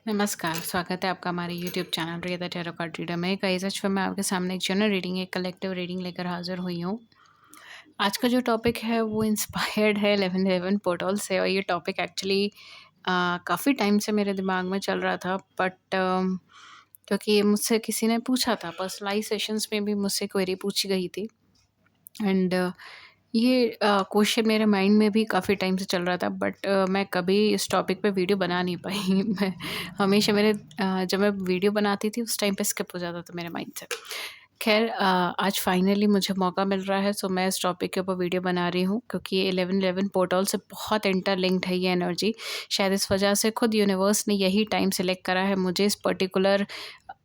नमस्कार, स्वागत है आपका हमारे YouTube channel Riyata tarot card reader में। गाइस, आज फिर मैं आपके सामने एक जनरल रीडिंग, एक कलेक्टिव रीडिंग लेकर हाजिर हुई हूँ। आज का जो टॉपिक है वो इंस्पायर्ड है 1111 पोर्टल से, और ये टॉपिक एक्चुअली काफ़ी टाइम से मेरे दिमाग में चल रहा था, बट क्योंकि मुझसे किसी ने पूछा था, पर्सनलाइज सेशंस में भी मुझसे क्वेरी पूछी गई थी। एंड ये क्वेश्चन मेरे माइंड में भी काफ़ी टाइम से चल रहा था, बट मैं कभी इस टॉपिक पे वीडियो बना नहीं पाई। मैं हमेशा जब मैं वीडियो बनाती थी उस टाइम पे स्किप हो जाता था मेरे माइंड से। खैर, आज फाइनली मुझे मौका मिल रहा है, सो मैं इस टॉपिक के ऊपर वीडियो बना रही हूँ, क्योंकि ये 1111 पोर्टल से बहुत इंटरलिंक्ड है ये एनर्जी। शायद इस वजह से खुद यूनिवर्स ने यही टाइम सेलेक्ट करा है मुझे इस पर्टिकुलर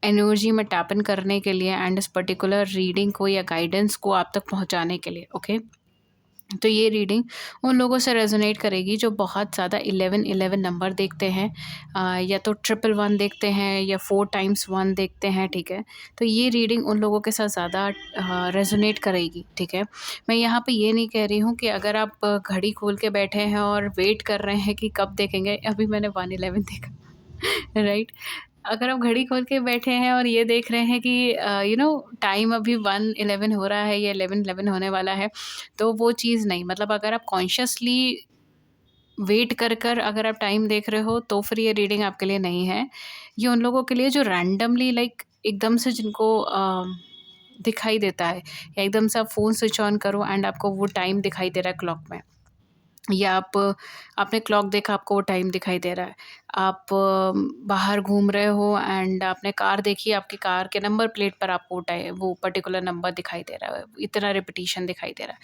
एनर्जी में टैप इन करने के लिए, एंड इस पर्टिकुलर रीडिंग को या गाइडेंस को आप तक पहुँचाने के लिए। ओके, तो ये रीडिंग उन लोगों से रेजोनेट करेगी जो बहुत ज़्यादा 1111 नंबर देखते हैं, या तो 111 देखते हैं या 4 टाइम्स 1 देखते हैं। ठीक है, तो ये रीडिंग उन लोगों के साथ ज़्यादा रेजोनेट करेगी। ठीक है, मैं यहाँ पे ये नहीं कह रही हूँ कि अगर आप घड़ी खोल के बैठे हैं और वेट कर रहे हैं कि कब देखेंगे, अभी मैंने 111 देखा। राइट, अगर आप घड़ी खोल के बैठे हैं और ये देख रहे हैं कि टाइम अभी 111 हो रहा है या 1111 होने वाला है, तो वो चीज़ नहीं। मतलब अगर आप कॉन्शियसली वेट कर कर अगर आप टाइम देख रहे हो, तो फिर ये रीडिंग आपके लिए नहीं है। ये उन लोगों के लिए जो रैंडमली, लाइक एकदम से जिनको दिखाई देता है, या एकदम से आप फ़ोन स्विच ऑन करो एंड आपको वो टाइम दिखाई दे रहा है क्लॉक में, या आपने क्लॉक देखा, आपको वो टाइम दिखाई दे रहा है। आप बाहर घूम रहे हो एंड आपने कार देखी, आपकी कार के नंबर प्लेट पर आपको वो पर्टिकुलर नंबर दिखाई दे रहा है, इतना रिपीटिशन दिखाई दे रहा है।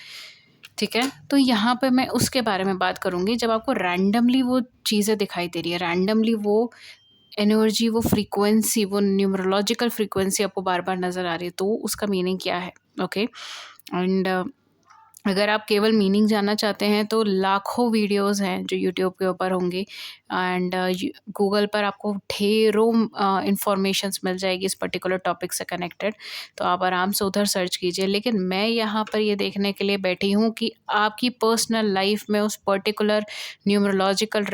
ठीक है, तो यहाँ पे मैं उसके बारे में बात करूँगी, जब आपको रैंडमली वो चीज़ें दिखाई दे रही है, रैंडमली वो एनर्जी, वो फ्रीक्वेंसी, वो न्यूमरोलॉजिकल फ्रीक्वेंसी आपको बार-बार नज़र आ रही है, तो उसका मीनिंग क्या है? ओके, एंड अगर आप केवल मीनिंग जानना चाहते हैं, तो लाखों वीडियोस हैं जो यूट्यूब के ऊपर होंगे, एंड गूगल पर आपको ढेरों इंफॉर्मेशंस मिल जाएगी इस पर्टिकुलर टॉपिक से कनेक्टेड। तो आप आराम से उधर सर्च कीजिए, लेकिन मैं यहाँ पर ये देखने के लिए बैठी हूँ कि आपकी पर्सनल लाइफ में उस पर्टिकुलर न्यूमरोलॉजिकल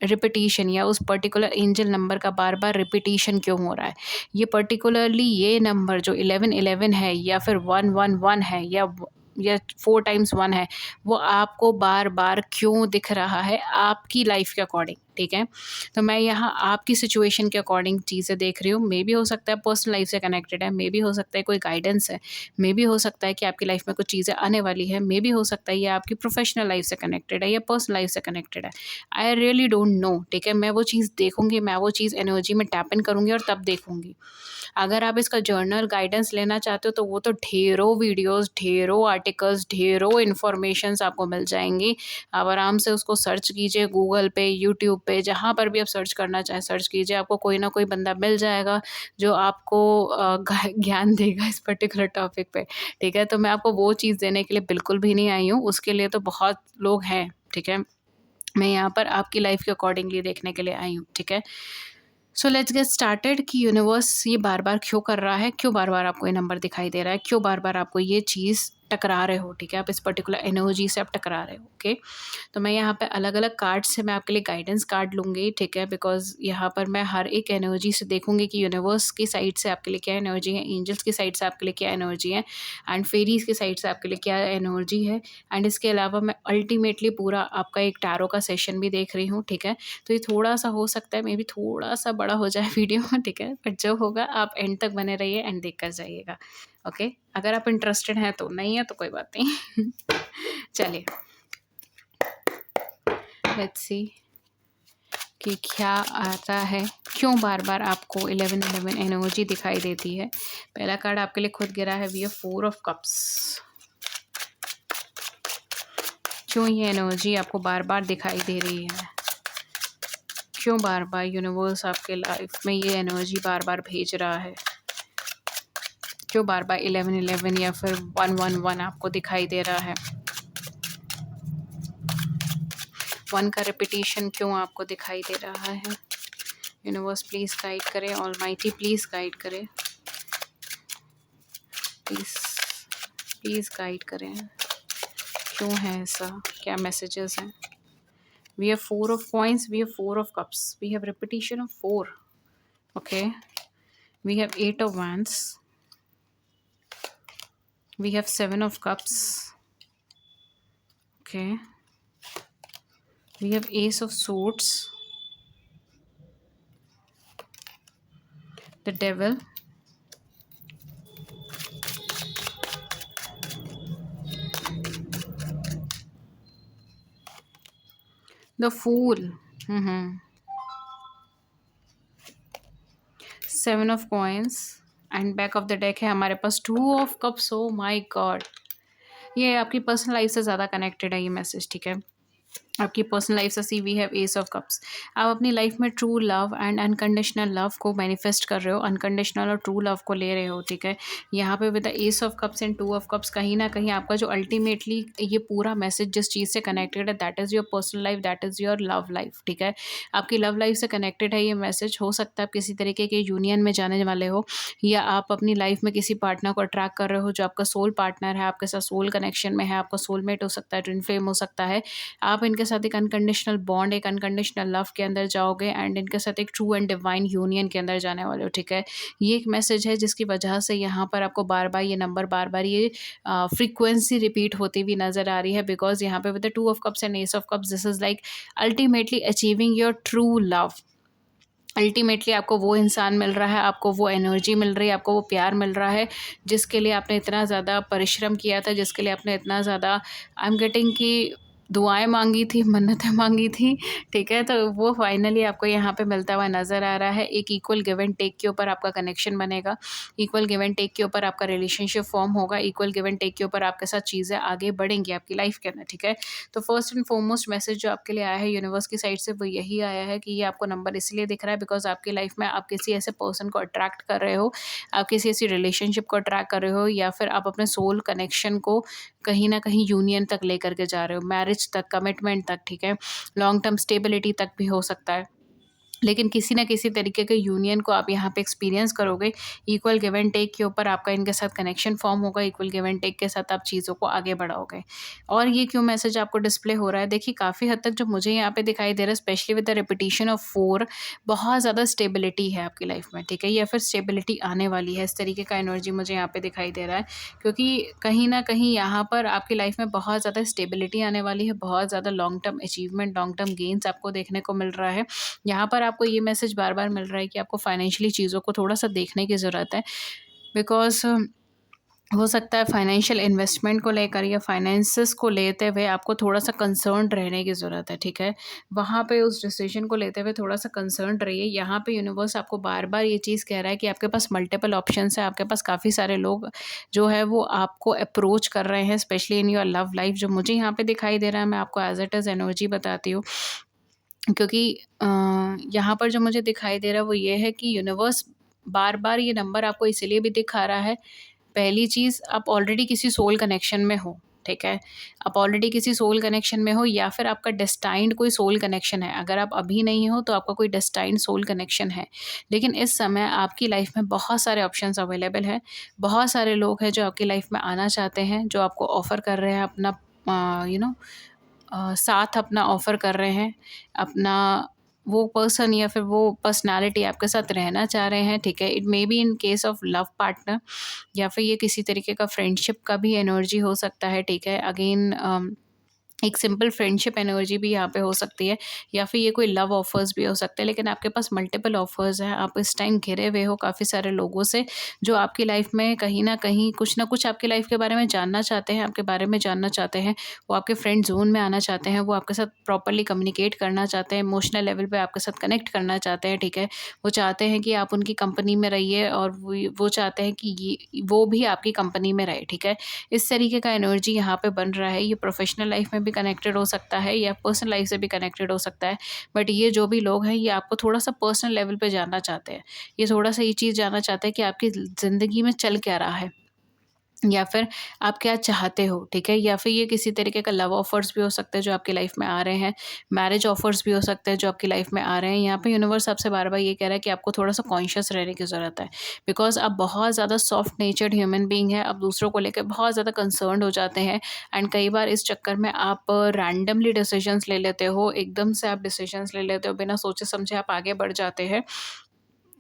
रिपीटिशन या उस पर्टिकुलर एंजल नंबर का बार बार रिपीटिशन क्यों हो रहा है। ये पर्टिकुलरली ये नंबर जो 1111 है, या फिर 111 है, या 4 टाइम्स 1 है, वो आपको बार बार क्यों दिख रहा है आपकी लाइफ के अकॉर्डिंग। ठीक है, तो मैं यहाँ आपकी सिचुएशन के अकॉर्डिंग चीज़ें देख रही हूँ। मे भी हो सकता है पर्सनल लाइफ से कनेक्टेड है, मे भी हो सकता है कोई गाइडेंस है, मे भी हो सकता है कि आपकी लाइफ में कुछ चीज़ें आने वाली है, मे भी हो सकता है ये आपकी प्रोफेशनल लाइफ से कनेक्टेड है या पर्सनल लाइफ से कनेक्टेड है। I really don't know. ठीक है, मैं वो चीज़ देखूंगी, मैं वो चीज़ एनर्जी में टैप इन करूंगी और तब देखूंगी। अगर आप इसका जर्नल गाइडेंस लेना चाहते हो, तो वो तो ढेरों वीडियोस, ढेरों आर्टिकल्स, ढेरों इन्फॉर्मेशंस आपको मिल जाएंगी। आप आराम से उसको सर्च कीजिए, गूगल पे, यूट्यूब पे, जहाँ पर भी आप सर्च करना चाहें सर्च कीजिए। आपको कोई ना कोई बंदा मिल जाएगा जो आपको ज्ञान देगा इस पर्टिकुलर टॉपिक पे। ठीक है, तो मैं आपको वो चीज़ देने के लिए बिल्कुल भी नहीं आई हूँ, उसके लिए तो बहुत लोग हैं। ठीक है, मैं यहाँ पर आपकी लाइफ के अकॉर्डिंगली देखने के लिए आई हूँ। ठीक है, सो लेट्स गेट स्टार्टेड कि यूनिवर्स ये बार बार क्यों कर रहा है, क्यों बार बार आपको ये नंबर दिखाई दे रहा है, क्यों बार बार आपको ये चीज़ टकरा रहे हो। ठीक है, आप इस पर्टिकुलर एनर्जी से आप टकरा रहे हो। ओके, तो मैं यहाँ पे अलग अलग कार्ड से मैं आपके लिए गाइडेंस कार्ड लूँगी। ठीक है, बिकॉज यहाँ पर मैं हर एक एनर्जी से देखूंगी कि यूनिवर्स की साइड से आपके लिए क्या एनर्जी है, एंजल्स की साइड से आपके लिए क्या एनर्जी है, एंड फेरीज की साइड से आपके लिए क्या एनर्जी है। एंड इसके अलावा मैं अल्टीमेटली पूरा आपका एक टैरो का सेशन भी देख रही हूँ। ठीक है, तो ये थोड़ा सा हो सकता है मे बी थोड़ा सा बड़ा हो जाए वीडियो। ठीक है, बट जो होगा आप एंड तक बने रहिए एंड देख कर जाइएगा। ओके, अगर आप इंटरेस्टेड हैं तो, नहीं है तो कोई बात नहीं। चलिए, लेट्स सी कि क्या आता है, क्यों बार बार आपको 1111 एनर्जी दिखाई देती है। पहला कार्ड आपके लिए खुद गिरा है, वी है 4 ऑफ कप्स। क्यों ये एनर्जी आपको बार बार दिखाई दे रही है, क्यों बार बार यूनिवर्स आपके लाइफ में ये एनर्जी बार बार भेज रहा है, क्यों बार बार 1111 या फिर 111 आपको दिखाई दे रहा है, 1 का रिपीटिशन क्यों आपको दिखाई दे रहा है। यूनिवर्स प्लीज़ गाइड करें, ऑलमाइटी प्लीज़ गाइड करें, प्लीज़ प्लीज़ गाइड करें। क्यों है ऐसा, क्या मैसेजेस हैं, We have Four of Coins, we have Four of Cups, we have repetition of 4. Okay, we have Eight of Wands, we have Seven of Cups. Okay, we have Ace of Swords, the Devil, the Fool, mm-hmm. Seven of Coins, and back of the deck है हमारे पास two of cups. Oh my god, ये आपकी personal life से ज़्यादा connected है ये message. ठीक है, आपकी पर्सनल लाइफ से see we have ace of cups. आप अपनी लाइफ में true love and unconditional love को मैनिफेस्ट कर रहे हो, अनकंडीशनल और ट्रू लव को ले रहे हो. ठीक है, यहाँ पे with the S of cups and to of cups कहीं ना कहीं आपका जो अल्टीमेटली ये पूरा मैसेज जिस चीज़ से कनेक्टेड है that is your personal life, that is your love life. ठीक है, आपकी लव लाइफ से कनेक्टेड है ये मैसेज. हो सकता है आप किसी तरीके के यूनियन में जाने वाले हो, या आप अपनी लाइफ में किसी पार्टनर को अट्रैक्ट कर रहे हो जो आपका सोल पार्टनर है, आपके साथ सोल कनेक्शन में है, आपका सोलमेट हो सकता है, ट्विन फ्लेम हो सकता है. आप इनके साथ एक अनकंडीशनल बॉन्ड, एक अनकंडीशनल लव के अंदर जाओगे एंड इनके साथ एक ट्रू एंड डिवाइन यूनियन के अंदर जाने वाले हो. ठीक है, ये एक मैसेज है जिसकी वजह से यहाँ पर आपको बार बार ये नंबर, बार बार ये फ्रीक्वेंसी रिपीट होती हुई नज़र आ रही है. बिकॉज यहाँ पे with the two of cups and S of cups this is like ultimately achieving your true love. Ultimately आपको वो इंसान मिल रहा है, आपको वो एनर्जी मिल रही है, आपको वो प्यार मिल रहा है जिसके लिए आपने इतना ज़्यादा परिश्रम किया था, जिसके लिए आपने इतना ज़्यादा आई एम गेटिंग की दुआएं मांगी थी, मन्नतें मांगी थी. ठीक है, तो वो फाइनली आपको यहाँ पे मिलता हुआ नज़र आ रहा है. एक इक्वल गिव एंड टेक के ऊपर आपका कनेक्शन बनेगा, इक्वल गिव एंड टेक के ऊपर आपका रिलेशनशिप फॉर्म होगा, इक्वल गिव एंड टेक के ऊपर आपके साथ चीज़ें आगे बढ़ेंगी आपकी लाइफ के अंदर. ठीक है, तो फर्स्ट एंड फॉरमोस्ट मैसेज जो आपके लिए आया है यूनिवर्स की साइड से वो यही आया है कि ये आपको नंबर इसलिए दिख रहा है बिकॉज आपकी लाइफ में आप किसी ऐसे पर्सन को अट्रैक्ट कर रहे हो, आप किसी ऐसी रिलेशनशिप को अट्रैक्ट कर रहे हो, या फिर आप अपने सोल कनेक्शन को कहीं ना कहीं यूनियन तक लेकर के जा रहे हो, मैरिज तक, कमिटमेंट तक. ठीक है, लॉन्ग टर्म स्टेबिलिटी तक भी हो सकता है, लेकिन किसी ना किसी तरीके के यूनियन को आप यहाँ पे एक्सपीरियंस करोगे. इक्वल गिव एंड टेक के ऊपर आपका इनके साथ कनेक्शन फॉर्म होगा, इक्वल गिव एंड टेक के साथ आप चीज़ों को आगे बढ़ाओगे. और ये क्यों मैसेज आपको डिस्प्ले हो रहा है, देखिए काफ़ी हद तक जो मुझे यहाँ पे दिखाई दे रहा है, specially with the repetition of 4, बहुत ज़्यादा स्टेबिलिटी है आपकी लाइफ में. ठीक है, या फिर स्टेबिलिटी आने वाली है, इस तरीके का एनर्जी मुझे यहाँ पे दिखाई दे रहा है. क्योंकि कहीं ना कहीं यहाँ पर आपकी लाइफ में बहुत ज़्यादा स्टेबिलिटी आने वाली है, बहुत ज़्यादा long term achievement, long term gains आपको देखने को मिल रहा है. यहाँ पर आपको ये मैसेज बार बार मिल रहा है कि आपको फाइनेंशियली चीज़ों को थोड़ा सा देखने की ज़रूरत है. बिकॉज हो सकता है फाइनेंशियल इन्वेस्टमेंट को लेकर या फाइनेंसेस को लेते हुए आपको थोड़ा सा कंसर्न रहने की ज़रूरत है. ठीक है, वहाँ पे उस डिसीजन को लेते हुए थोड़ा सा कंसर्न रहिए. यहाँ पे यूनिवर्स आपको बार बार ये चीज़ कह रहा है कि आपके पास मल्टीपल ऑप्शंस है, आपके पास काफ़ी सारे लोग जो है वो आपको अप्रोच कर रहे हैं, specially in your love life. जो मुझे यहाँ पे दिखाई दे रहा है, मैं आपको एज इट इज़ एनर्जी बताती हूँ. क्योंकि यहाँ पर जो मुझे दिखाई दे रहा है वो ये है कि यूनिवर्स बार बार ये नंबर आपको इसीलिए भी दिखा रहा है. पहली चीज़, आप ऑलरेडी किसी सोल कनेक्शन में हो. ठीक है, आप ऑलरेडी किसी सोल कनेक्शन में हो, या फिर आपका डेस्टाइंड कोई सोल कनेक्शन है. अगर आप अभी नहीं हो तो आपका कोई डेस्टाइंड सोल कनेक्शन है. लेकिन इस समय आपकी लाइफ में बहुत सारे ऑप्शंस अवेलेबल हैं, बहुत सारे लोग हैं जो आपकी लाइफ में आना चाहते हैं, जो आपको ऑफ़र कर रहे हैं अपना साथ अपना ऑफ़र कर रहे हैं, अपना वो पर्सन या फिर वो पर्सनैलिटी आपके साथ रहना चाह रहे हैं. ठीक है, it may be in case of love partner, या फिर ये किसी तरीके का फ्रेंडशिप का भी एनर्जी हो सकता है. ठीक है, अगेन एक सिंपल फ्रेंडशिप एनर्जी भी यहाँ पे हो सकती है, या फिर ये कोई लव ऑफर्स भी हो सकते हैं. लेकिन आपके पास मल्टीपल ऑफर्स हैं, आप इस टाइम घिरे हुए हो काफ़ी सारे लोगों से जो आपकी लाइफ में कहीं ना कहीं कुछ ना कुछ आपकी लाइफ के बारे में जानना चाहते हैं, आपके बारे में जानना चाहते हैं. वो आपके फ्रेंड जोन में आना चाहते हैं, वो आपके साथ प्रॉपरली कम्युनिकेट करना चाहते हैं, इमोशनल लेवल पे आपके साथ कनेक्ट करना चाहते हैं. ठीक है, वो चाहते हैं कि आप उनकी कंपनी में रहिए, और वो चाहते हैं कि वो भी आपकी कंपनी में रहे. ठीक है, इस तरीके का एनर्जी यहाँ पे बन रहा है. ये प्रोफेशनल लाइफ में भी कनेक्टेड हो सकता है, या पर्सनल लाइफ से भी कनेक्टेड हो सकता है. बट ये जो भी लोग हैं, ये आपको थोड़ा सा पर्सनल लेवल पे जानना चाहते हैं. ये थोड़ा सा ये चीज़ जानना चाहते हैं कि आपकी ज़िंदगी में चल क्या रहा है, या फिर आप क्या चाहते हो, ठीक है? या फिर ये किसी तरीके का लव ऑफ़र्स भी हो सकते हैं जो आपकी लाइफ़ में आ रहे हैं, मैरिज ऑफ़र्स भी हो सकते हैं जो आपकी लाइफ़ में आ रहे हैं। यहाँ पे यूनिवर्स आपसे बार-बार ये कह रहा है कि आपको थोड़ा-सा कॉन्शियस रहने की ज़रूरत है, बिकॉज़ आप बहुत ज़्यादा सॉफ्ट नेचर्ड ह्यूमन बीइंग हैं, आप दूसरों को लेके बहुत ज़्यादा कंसर्न्ड हो जाते हैं एंड कई बार इस चक्कर में आप रैंडमली डिसीज़न्स ले लेते हो, एकदम से आप डिसीज़न्स ले लेते हो, बिना सोचे-समझे आप आगे बढ़ जाते हैं।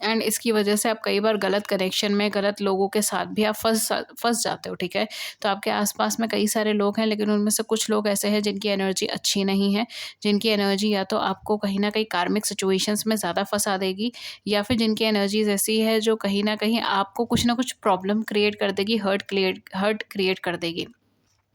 एंड इसकी वजह से आप कई बार गलत कनेक्शन में, गलत लोगों के साथ भी आप फँस जाते हो, ठीक है? तो आपके आस-पास में कई सारे लोग हैं, लेकिन उनमें से कुछ लोग ऐसे हैं जिनकी एनर्जी अच्छी नहीं है, जिनकी एनर्जी या तो आपको कहीं न कहीं कार्मिक सिचुएशंस में ज़्यादा फँसा देगी, या फिर जिनकी एनर्जीज़ ऐसी है जो कहीं न कहीं आपको कुछ न कुछ प्रॉब्लम क्रिएट कर देगी, हर्ट क्रिएट कर देगी।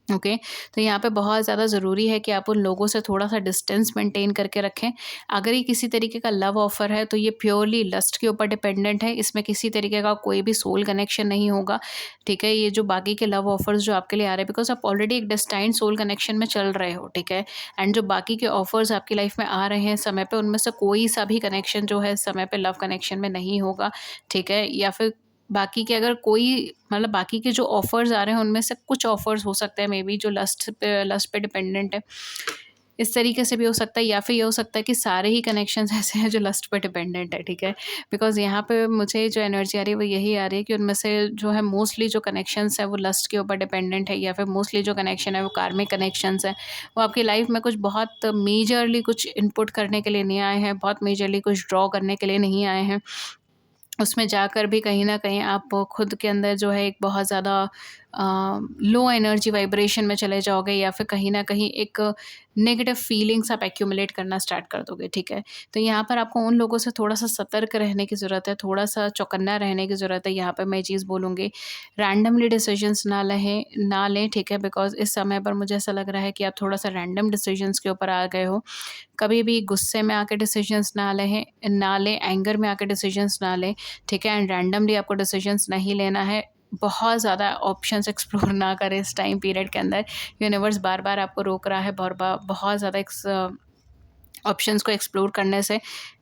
ओके, तो यहाँ पे बहुत ज़्यादा ज़रूरी है कि आप उन लोगों से थोड़ा-सा डिस्टेंस मेंटेन करके रखें। अगर ये किसी तरीके का लव ऑफ़र है, तो ये प्योरली लस्ट के ऊपर डिपेंडेंट है, इसमें किसी तरीके का कोई भी सोल कनेक्शन नहीं होगा, ठीक है? ये जो बाकी के लव ऑफ़र्स जो आपके लिए आ रहे हैं, बिकॉज़ आप ऑलरेडी एक डेस्टाइन्ड सोल कनेक्शन में चल रहे हो, ठीक है? एंड जो बाकी के ऑफ़र्स आपकी लाइफ़ में आ रहे हैं समय पे, उनमें से कोई सा भी कनेक्शन जो है समय पे लव कनेक्शन में नहीं होगा, ठीक है? या फिर बाकी के अगर कोई मतलब बाकी के जो ऑफ़र्स आ रहे हैं उनमें से कुछ ऑफ़र्स हो सकते हैं मे बी जो लस्ट पे डिपेंडेंट है। इस तरीके से भी हो सकता है, या फिर ये हो सकता है कि सारे ही कनेक्शंस ऐसे हैं जो लस्ट पे डिपेंडेंट है, ठीक है? बिकॉज़ यहाँ पे मुझे जो एनर्जी आ रही है वो यही आ रही है कि उनमें से जो है मोस्टली जो कनेक्शंस हैं वो लस्ट के ऊपर डिपेंडेंट है, या फिर मोस्टली जो कनेक्शन है वो कार्मिक कनेक्शंस हैं। वो आपकी लाइफ़ में कुछ बहुत मेजरली कुछ इनपुट करने के लिए नहीं आए हैं, बहुत मेजरली कुछ ड्रॉ करने के लिए नहीं आए हैं। उसमें जाकर भी कहीं न कहीं आप खुद के अंदर जो है एक बहुत ज़्यादा लो एनर्जी वाइब्रेशन में चले जाओगे, या फिर कहीं न कहीं एक नेगेटिव फीलिंग्स आप एक्यूमुलेट करना स्टार्ट कर दोगे, ठीक है? तो यहाँ पर आपको उन लोगों से थोड़ा-सा सतर्क रहने की ज़रूरत है, थोड़ा-सा चौकन्ना रहने की ज़रूरत है। यहाँ पे मैं ये चीज़ बोलूँगी, रैंडमली डिसीज़न्स ना लें, ठीक है? बिकॉज़ इस समय पर मुझे ऐसा लग रहा है कि आप थोड़ा-सा रैंडम डिसीज़न्स के ऊपर आ गए हो। कभी भी गुस्से में आके डिसीज़न्स ना लें, एंगर में आके डिसीज़न्स ना लें, ठीक है? एंड रैंडमली आपको डिसीजंस नहीं लेना है। बहुत ज़्यादा ऑप्शंस एक्सप्लोर ना करें इस टाइम पीरियड के अंदर। यूनिवर्स बार-बार आपको रोक रहा है बहुत ज़्यादा ऑप्शंस को एक्सप्लोर करने से,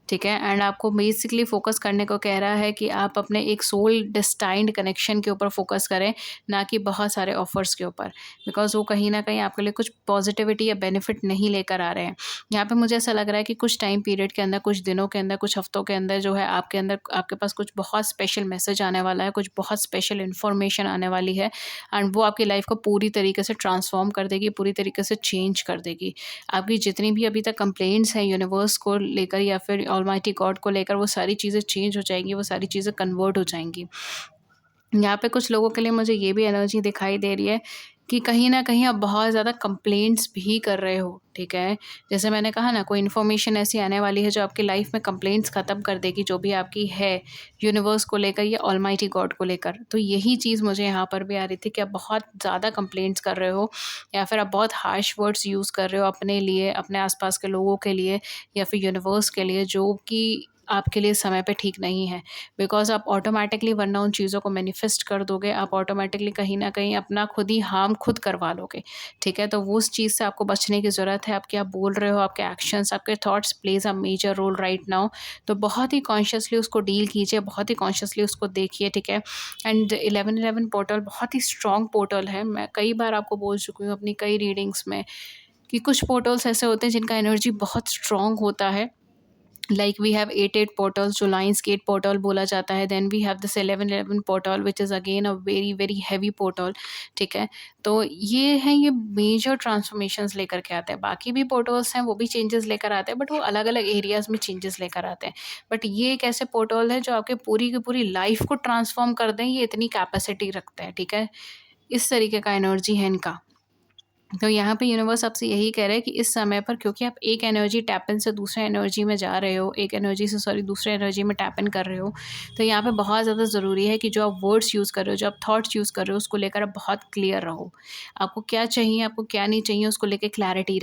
ठीक है? एंड आपको बेसिकली फ़ोकस करने को कह रहा है कि आप अपने एक सोल डेस्टाइन्ड कनेक्शन के ऊपर फ़ोकस करें, ना कि बहुत सारे ऑफ़र्स के ऊपर। बिकॉज़ वो कहीं न कहीं आपके लिए कुछ पॉज़िटिविटी या बेनिफिट नहीं लेकर आ रहे हैं। यहाँ पे मुझे ऐसा लग रहा है कि कुछ टाइम पीरियड के अंदर, कुछ दिनों के अंदर, कुछ हफ़्तों के अंदर जो है आपके पास कुछ बहुत स्पेशल मैसेज आने वाला है, कुछ बहुत स्पेशल इन्फॉर्मेशन आने वाली है एंड वो आपकी लाइफ़ को पूरी तरीके से ट्रांसफ़ॉर्म कर देगी, पूरी तरीके से चेंज कर देगी। आपकी जितनी भी अभी तक कंप्लेंट्स हैं यूनिवर्स को लेकर या फिर ऑलमाइटी गॉड को लेकर, वो सारी चीज़ें चेंज हो जाएँगी, वो सारी चीज़ें कन्वर्ट हो जाएँगी। यहाँ पे कुछ लोगों के लिए मुझे ये भी एनर्जी दिखाई दे रही है कि कहीं न कहीं आप बहुत ज़्यादा कंप्लेंट्स भी कर रहे हो, ठीक है? जैसे मैंने कहा ना, कोई इन्फॉर्मेशन ऐसी आने वाली है जो आपकी लाइफ़ में कंप्लेंट्स ख़त्म कर देगी, जो भी आपकी है यूनिवर्स को लेकर या ऑलमाइटी गॉड को लेकर। तो यही चीज़ मुझे यहाँ पर भी आ रही थी कि आप बहुत ज़्यादा कंप्लेंट्स कर रहे हो, या फिर आप बहुत हार्श वर्ड्स यूज़ कर रहे हो अपने लिए, अपने आस-पास के लोगों के लिए या फिर यूनिवर्स के लिए, जो कि आपके लिए समय पे ठीक नहीं है। बिकॉज़ आप ऑटोमैटिकली वरना उन चीज़ों को मैनिफेस्ट कर दोगे, आप ऑटोमैटिकली कहीं न कहीं अपना खुद ही हार्म खुद करवा लोगे, ठीक है? तो वो उस चीज़ से आपको बचने की ज़रूरत है। आप क्या बोल रहे हो, आपके एक्शंस, आपके thoughts plays a major role right now. तो बहुत ही कॉन्शियसली उसको डील कीजिए, बहुत ही कॉन्शियसली उसको देखिए, ठीक है? एंड 1111 पोर्टल बहुत ही स्ट्रॉन्ग पोर्टल है। मैं कई बार आपको बोल चुकी हूँ अपनी कई रीडिंग्स में कि कुछ पोर्टल्स ऐसे होते हैं जिनका एनर्जी बहुत स्ट्रॉन्ग होता है। लाइक वी हैव 8 पोर्टल्स जो लाइन्स गेट पोर्टल बोला जाता है, then we have this 11 portal which is again a very very heavy portal, ठीक है? तो ये मेजर ट्रांसफॉर्मेशंस लेकर के आते हैं। बाकी भी पोर्टल्स हैं वो भी चेंजेस लेकर आते हैं, बट वो अलग अलग एरियाज में चेंजेस लेकर आते हैं। बट ये एक ऐसे पोर्टल है जो आपके पूरी की पूरी लाइफ को ट्रांसफॉर्म कर दें, ये इतनी कैपेसिटी रखते हैं, ठीक है? इस तरीके का एनर्जी है इनका। तो यहाँ पे यूनिवर्स आपसे यही कह रहा है कि इस समय पर, क्योंकि आप एक एनर्जी टैप इन से दूसरे एनर्जी में जा रहे हो, एक एनर्जी से सॉरी दूसरे एनर्जी में टैप इन कर रहे हो, तो यहाँ पे बहुत ज़्यादा ज़रूरी है कि जो आप वर्ड्स यूज़ कर रहे हो, जो आप थॉट्स यूज़ कर रहे हो, उसको लेकर आप बहुत क्लियर रहो। आपको क्या चाहिए, आपको क्या नहीं चाहिए, उसको लेके क्लैरिटी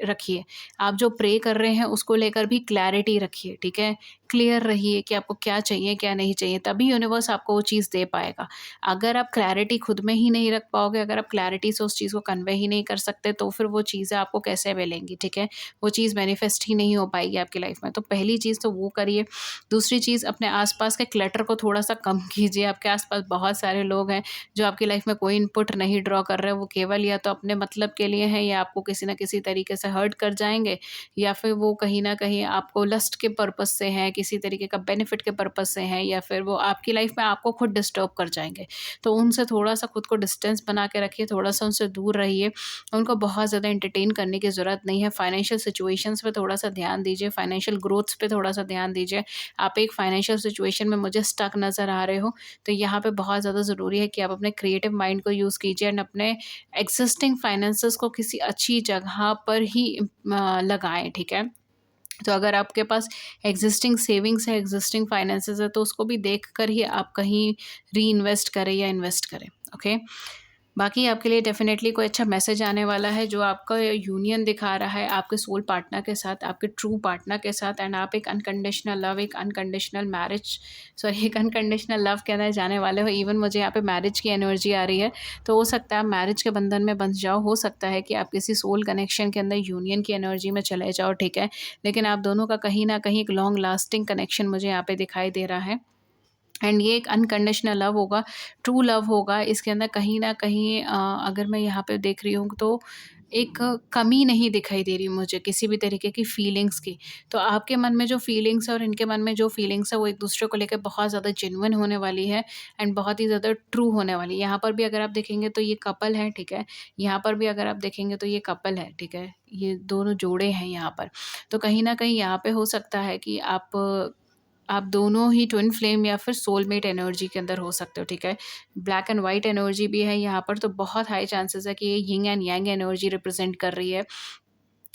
रखिए। आप जो प्रे कर रहे हैं उसको लेकर भी क्लैरिटी रखिए, ठीक है? क्लियर रहिए कि आपको क्या चाहिए, क्या नहीं चाहिए, तभी यूनिवर्स आपको वो चीज़ दे पाएगा। अगर आप क्लैरिटी खुद में ही नहीं रख पाओगे, अगर आप क्लैरिटी से उस चीज़ को कन्वे ही नहीं कर सकते, तो फिर वो चीज़ें आपको कैसे मिलेंगी, ठीक है? वो चीज़ मैनिफेस्ट ही नहीं हो पाएगी आपकी लाइफ में। तो पहली चीज़ तो वो करिए। दूसरी चीज़, अपने आस-पास के क्लटर को थोड़ा-सा कम कीजिए। आपके आस-पास बहुत सारे लोग हैं जो आपकी लाइफ में कोई इनपुट नहीं ड्रॉ कर रहे हैं, वो केवल या तो अपने मतलब के लिए हैं, या आपको किसी न किसी तरीके से हर्ट कर जाएँगे, या फिर वो कहीं न कहीं आपको लस्ट के पर्पज़ से हैं, किसी तरीके का बेनिफिट के पर्पज़ से हैं, या फिर वो आपकी लाइफ में आपको खुद डिस्टर्ब कर जाएँगे। तो उनसे थोड़ा-सा खुद को डिस्टेंस बना के रखिए, थोड़ा-सा उनसे दूर रहिए। उनको बहुत ज़्यादा एंटरटेन करने की ज़रूरत नहीं है। फाइनेंशियल सिचुएशंस पे थोड़ा-सा ध्यान दीजिए, फाइनेंशियल ग्रोथ्स पे थोड़ा-सा ध्यान दीजिए। आप एक फाइनेंशियल सिचुएशन में मुझे स्टक नज़र आ रहे हो, तो यहाँ पे बहुत ज़्यादा ज़रूरी है कि आप अपने क्रिएटिव माइंड को यूज़ कीजिए एंड अपने एक्सिस्टिंग फाइनेंसेस को किसी अच्छी जगह पर ही लगाएँ, ठीक है? तो अगर आपके पास एक्सिस्टिंग सेविंग्स है, एक्सिस्टिंग फाइनेंसेस है, तो उसको भी देख कर ही आप कहीं री-इन्वेस्ट करें या इन्वेस्ट करें, ओके? बाकी आपके लिए डेफ़िनेटली कोई अच्छा मैसेज आने वाला है, जो आपका यूनियन दिखा रहा है आपके सोल पार्टनर के साथ, आपके ट्रू पार्टनर के साथ, एंड आप एक अनकंडीशनल लव, एक अनकंडीशनल मैरिज, सॉरी, एक अनकंडीशनल लव कहने जाने वाले हो। इवन मुझे यहाँ पे मैरिज की एनर्जी आ रही है, तो हो सकता है आप मैरिज के बंधन में बंध जाओ, हो सकता है कि आप किसी सोल कनेक्शन के अंदर यूनियन की एनर्जी में चले जाओ, ठीक है? लेकिन आप दोनों का कहीं न कहीं एक लॉन्ग लास्टिंग कनेक्शन मुझे यहाँ पे दिखाई दे रहा है। एंड ये एक अनकंडीशनल लव होगा, ट्रू लव होगा। इसके अंदर कहीं न कहीं अगर मैं यहाँ पे देख रही हूँ, तो एक कमी नहीं दिखाई दे रही मुझे किसी भी तरीके की फीलिंग्स की। तो आपके मन में जो फीलिंग्स है और इनके मन में जो फीलिंग्स है, वो एक-दूसरे को लेके बहुत ज़्यादा जेन्युइन होने वाली है एंड बहुत ही ज़्यादा ट्रू होने वाली है। यहाँ पर भी अगर आप देखेंगे तो ये कपल है, ठीक है? यहाँ पर भी अगर आप देखेंगे तो ये कपल है, ठीक है? ये दोनों जोड़े हैं यहाँ पर। तो कहीं न कहीं यहाँ पे हो सकता है कि आप दोनों ही ट्विन फ्लेम या फिर सोलमेट एनर्जी के अंदर हो सकते हो, ठीक है? ब्लैक एंड व्हाइट एनर्जी भी है यहाँ पर, तो बहुत हाई चांसेस है कि ये yin and yang energy represent कर रही है।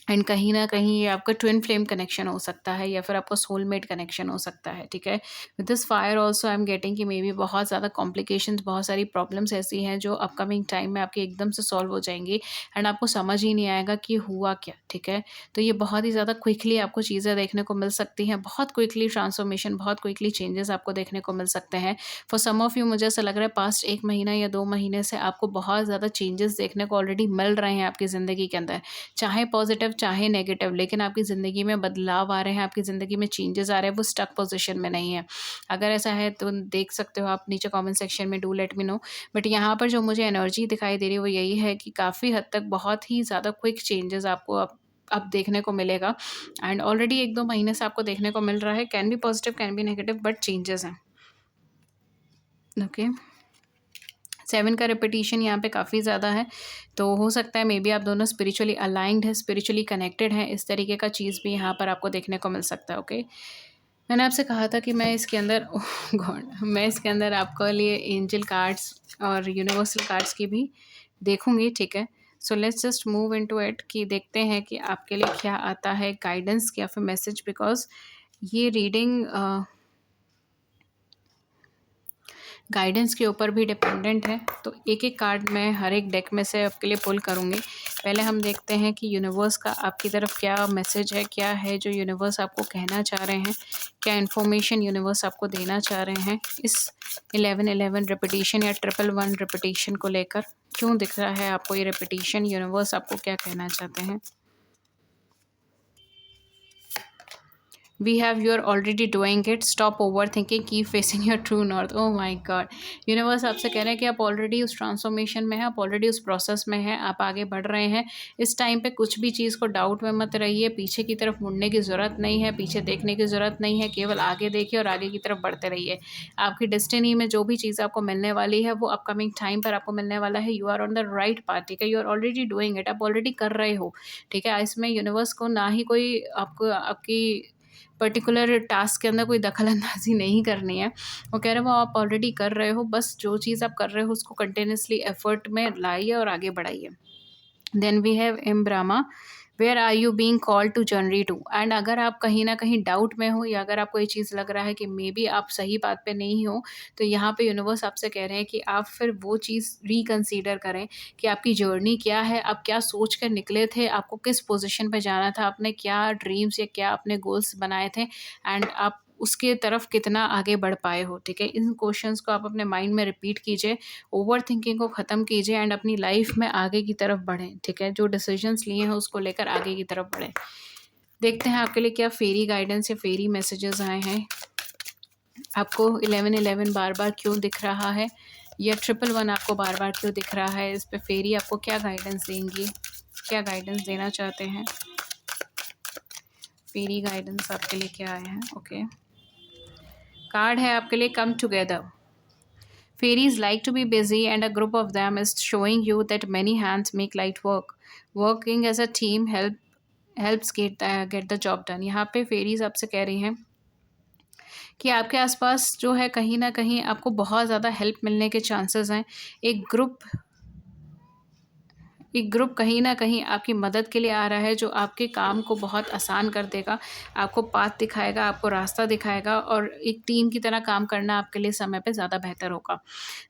एंड कहीं न कहीं ये आपका ट्विन फ्लेम कनेक्शन हो सकता है, या फिर आपका सोलमेट कनेक्शन हो सकता है, ठीक है? With this fire also I am getting कि मेबी बहुत ज़्यादा कॉम्प्लिकेशंस, बहुत सारी प्रॉब्लम्स ऐसी हैं जो अपकमिंग टाइम में आपकी एकदम से सॉल्व हो जाएँगी एंड आपको समझ ही नहीं आएगा कि हुआ क्या, ठीक है? तो ये बहुत ही ज़्यादा क्विकली आपको चीज़ें देखने को मिल सकती हैं, बहुत क्विकली ट्रांसफॉर्मेशन, बहुत क्विकली चेंजेस आपको देखने को मिल सकते हैं। फॉर सम ऑफ यू मुझे ऐसा लग रहा है पास्ट 1 महीना या 2 महीने से आपको बहुत ज़्यादा चेंजेस देखने को ऑलरेडी मिल रहे हैं आपकी ज़िंदगी के अंदर। चाहे पॉजिटिव चाहे नेगेटिव, लेकिन आपकी ज़िंदगी में बदलाव आ रहे हैं, आपकी ज़िंदगी में चेंजेस आ रहे हैं, वो स्टक पोजीशन में नहीं है। अगर ऐसा है तो देख सकते हो आप नीचे कमेंट सेक्शन में, do let me no. But यहाँ पर जो मुझे एनर्जी दिखाई दे रही है वो यही है कि काफ़ी हद तक बहुत ही ज़्यादा क्विक चेंजेस आपको अब देखने को मिलेगा एंड ऑलरेडी 1-2 महीने से आपको देखने को मिल रहा है। Can be positive, can be negative, but changes हैं। ओके। 7 का रिपीटिशन यहाँ पे काफ़ी ज़्यादा है, तो हो सकता है मे बी आप दोनों स्पिरिचुअली अलाइन्ड हैं, स्पिरिचुअली कनेक्टेड हैं, इस तरीके का चीज़ भी यहाँ पर आपको देखने को मिल सकता है, ओके? मैंने आपसे कहा था कि मैं इसके अंदर ओह गॉड! मैं इसके अंदर आपके लिए एंजल कार्ड्स और यूनिवर्सल कार्ड्स की भी देखूँगी, ठीक है? So let's just move into it कि देखते हैं कि आपके लिए क्या आता है गाइडेंस या फिर मैसेज, बिकॉज़ ये रीडिंग गाइडेंस के ऊपर भी डिपेंडेंट है। तो एक-एक कार्ड मैं हर एक डेक में से आपके लिए पुल करूँगी। पहले हम देखते हैं कि यूनिवर्स का आपकी तरफ क्या मैसेज है, क्या है जो यूनिवर्स आपको कहना चाह रहे हैं, क्या इन्फॉर्मेशन यूनिवर्स आपको देना चाह रहे हैं इस 11-11 रिपीटिशन या 111 रिपीटिशन को लेकर। क्यों दिख रहा है आपको ये रिपीटिशन, यूनिवर्स आपको क्या कहना चाहते हैं? We have, you are already doing it, stop over thinking, keep facing your true north. Oh my God! Universe आपसे कह रहे हैं कि आप ऑलरेडी उस ट्रांसफॉर्मेशन में हैं, आप ऑलरेडी उस प्रोसेस में हैं, आप आगे बढ़ रहे हैं। इस टाइम पे कुछ भी चीज़ को डाउट में मत रहिए, पीछे की तरफ मुड़ने की ज़रूरत नहीं है, पीछे देखने की ज़रूरत नहीं है, केवल आगे देखिए और आगे की तरफ बढ़ते रहिए। आपकी डेस्टिनी में जो भी चीज़ आपको मिलने वाली है वो अपकमिंग टाइम पर आपको मिलने वाला है। You are on the right path, ठीक है? You are already doing it, आप ऑलरेडी कर रहे हो, ठीक है? इसमें यूनिवर्स को ना ही कोई आपको आपकी पर्टिकुलर टास्क के अंदर कोई दखल-अंदाज़ी नहीं करनी है। वो कह रहे हैं वो आप ऑलरेडी कर रहे हो, बस जो चीज़ आप कर रहे हो उसको कंटिन्यूअसली एफर्ट में लाइए और आगे बढ़ाइए। Then we have M Brahma, where are you being called to journey to. And अगर आप कहीं न कहीं डाउट में हो या अगर आपको ये चीज़ लग रहा है कि मे बी आप सही बात पे नहीं हो, तो यहाँ पे यूनिवर्स आपसे कह रहे हैं कि आप फिर वो चीज़ रिकंसीडर करें कि आपकी जर्नी क्या है, आप क्या सोच कर निकले थे, आपको किस पोज़ीशन पे जाना था, आपने क्या ड्रीम्स या क्या अपने गोल्स बनाए थे एंड आप उसके तरफ कितना आगे बढ़ पाए हो, ठीक है? इन क्वेश्चंस को आप अपने माइंड में रिपीट कीजिए, ओवरथिंकिंग को ख़त्म कीजिए एंड अपनी लाइफ में आगे की तरफ बढ़ें, ठीक है? जो डिसीजंस लिए हैं उसको लेकर आगे की तरफ बढ़ें। देखते हैं आपके लिए क्या फेरी गाइडेंस या फेरी मैसेजेस आए हैं। आपको 1111 बार-बार क्यों दिख रहा है, या 111 आपको बार-बार क्यों दिख रहा है? इस पे फेरी आपको क्या गाइडेंस देंगी? क्या गाइडेंस देना चाहते हैं? फेरी गाइडेंस आपके लिए क्या आया है? ओके। कार्ड है आपके लिए come together. Fairies like to be busy, and a group of them is showing you that many hands make light work. Working as a team helps get the job done. यहाँ पे fairies आपसे कह रही हैं कि आपके आसपास जो है कहीं न कहीं आपको बहुत ज़्यादा हेल्प मिलने के चांसेस हैं। एक ग्रुप कहीं न कहीं आपकी मदद के लिए आ रहा है, जो आपके काम को बहुत आसान कर देगा, आपको पाथ दिखाएगा, आपको रास्ता दिखाएगा और एक टीम की तरह काम करना आपके लिए समय पे ज़्यादा बेहतर होगा।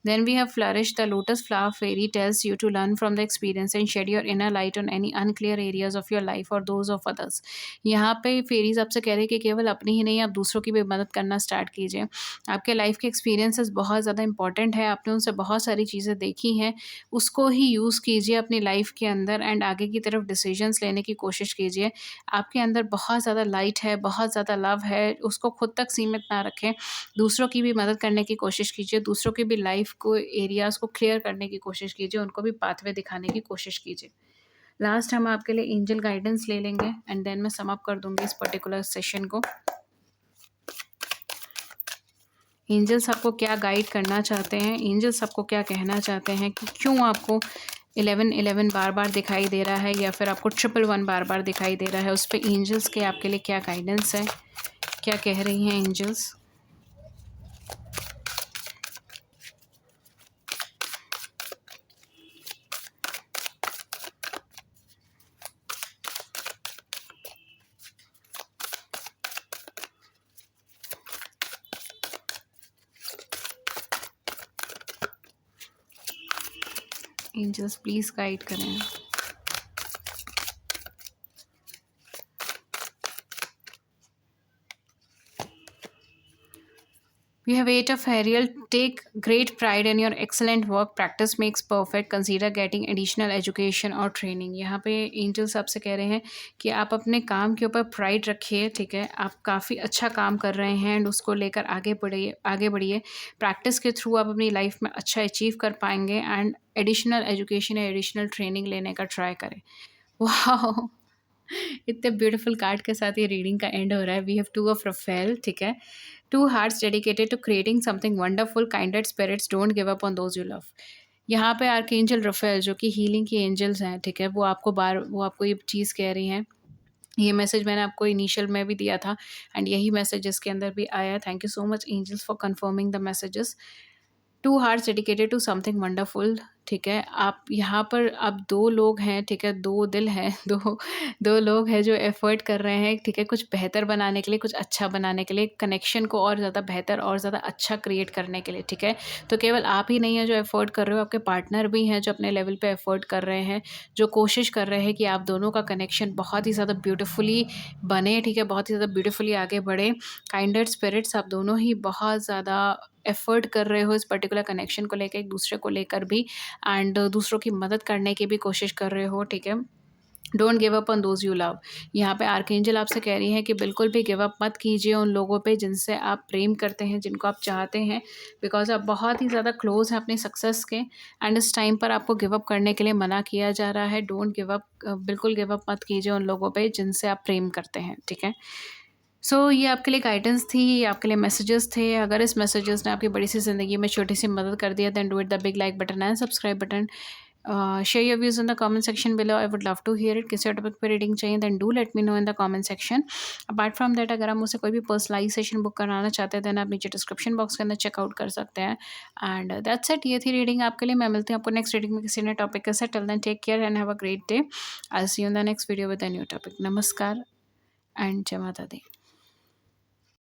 Then we have Flourish, the lotus flower fairy tells you to learn from the experience and shed your inner light on any unclear areas of your life or those of others. यहाँ पे ferries आपसे कह रहे हैं कि केवल अपनी ही नहीं, आप दूसरों की भी मदद करना स्टार्ट कीजिए। आपके लाइफ के एक्सपीरियंसेस बहुत ज़्यादा इंपॉर्टेंट है, आपने उनसे बहुत सारी चीज़ें देखी हैं, उसको ही यूज़ कीजिए अपनी लाइफ के अंदर एंड आगे की तरफ डिसीजंस लेने की कोशिश कीजिए। आपके अंदर बहुत ज़्यादा लाइट है, बहुत ज़्यादा लव है, उसको खुद तक सीमित ना रखें। दूसरों की भी मदद करने की कोशिश कीजिए, दूसरों की भी लाइफ को एरियाज़ को क्लियर करने की कोशिश कीजिए, उनको भी पाथवे दिखाने की कोशिश कीजिए। लास्ट हम आपके लिए एंजल गाइडेंस ले लेंगे एंड देन मैं सम अप कर दूँगी इस पर्टिकुलर सेशन को। एंजल्स आपको क्या गाइड करना चाहते हैं, एंजल्स आपको क्या कहना चाहते हैं कि क्यों आपको 1111 बार-बार दिखाई दे रहा है या फिर आपको 111 बार-बार दिखाई दे रहा है, उस पे एंजल्स के आपके लिए क्या गाइडेंस है, क्या कह रही हैं एंजल्स? एंजल्स प्लीज़ गाइड करें। We have Eight of Ariel. Take great pride in your excellent work. Practice makes perfect. Consider getting additional education or training. यहाँ पे एंजल्स आपसे कह रहे हैं कि आप अपने काम के ऊपर प्राइड रखिए, ठीक है? आप काफ़ी अच्छा काम कर रहे हैं एंड उसको लेकर आगे बढ़िए। प्रैक्टिस के थ्रू आप अपनी लाइफ में अच्छा अचीव कर पाएंगे एंड एडिशनल एजुकेशन या एडिशनल ट्रेनिंग लेने का ट्राई करें। वाह! इतने ब्यूटीफुल कार्ड के साथ ये रीडिंग का एंड हो रहा है। We have two of Raphael, ठीक है? Two hearts dedicated to creating something wonderful, kindred spirits don't give up on those you love. यहाँ पे आर्कएंजल रफेल जो कि हीलिंग की एंजल्स हैं, ठीक है? वो आपको ये चीज़ कह रही हैं। ये मैसेज मैंने आपको इनिशियल में भी दिया था एंड यही मैसेज इसके अंदर भी आया। Thank you so much angels for confirming the messages. Two hearts dedicated to something wonderful, ठीक है? आप यहाँ पर अब 2 लोग हैं, ठीक है? 2 दिल हैं, 2 लोग हैं जो एफ़र्ट कर रहे हैं, ठीक है? कुछ बेहतर बनाने के लिए, कुछ अच्छा बनाने के लिए, कनेक्शन को और ज़्यादा बेहतर और ज़्यादा अच्छा क्रिएट करने के लिए, ठीक है? तो केवल आप ही नहीं हैं जो एफ़र्ट कर रहे हो, आपके पार्टनर भी हैं जो अपने लेवल पे एफ़र्ट कर रहे हैं, जो कोशिश कर रहे हैं कि आप दोनों का कनेक्शन बहुत ही ज़्यादा ब्यूटीफुली बने, ठीक है? बहुत ही ज़्यादा ब्यूटीफुली आगे बढ़े। काइंडेड स्पिरिट्स आप दोनों ही बहुत ज़्यादा एफ़र्ट कर रहे हो इस पर्टिकुलर कनेक्शन को लेके, एक दूसरे को लेकर भी एंड दूसरों की मदद करने की भी कोशिश कर रहे हो, ठीक है? Don't give up on those you love. यहाँ पे आर्कएंजल आपसे कह रही हैं कि बिल्कुल भी गिव अप मत कीजिए उन लोगों पे जिनसे आप प्रेम करते हैं, जिनको आप चाहते हैं, बिकॉज़ आप बहुत ही ज़्यादा क्लोज़ हैं अपनी सक्सेस के एंड इस टाइम पर आपको गिव अप करने के लिए मना किया जा रहा है। डोंट गिव अप, बिल्कुल गिव अप मत कीजिए उन लोगों पे जिनसे आप प्रेम करते हैं, ठीक है? ये आपके लिए गाइडेंस थी, ये आपके लिए मैसेजेस थे। अगर इस मैसेजेस ने आपकी बड़ी सी ज़िंदगी में छोटी-सी मदद कर दिया, then do it the big like button and subscribe button. Share your views in the comment section below, I would love to hear it. किसी और टॉपिक पे रीडिंग चाहिए then do let me know in the comment section. Apart from that, अगर आप मुझसे कोई भी personalise session book कराना चाहते हैं देन आप नीचे डिस्क्रिप्शन बॉक्स के अंदर चेकआउट कर सकते हैं। एंड दैट्स इट, ये थी रीडिंग आपके लिए। मैं मिलती हूँ आपको नेक्स्ट रीडिंग में किसी नए टॉपिक के साथ। Till then take care and have a great day. I will see you in the next video with a new topic. नमस्कार एंड जय माता दी।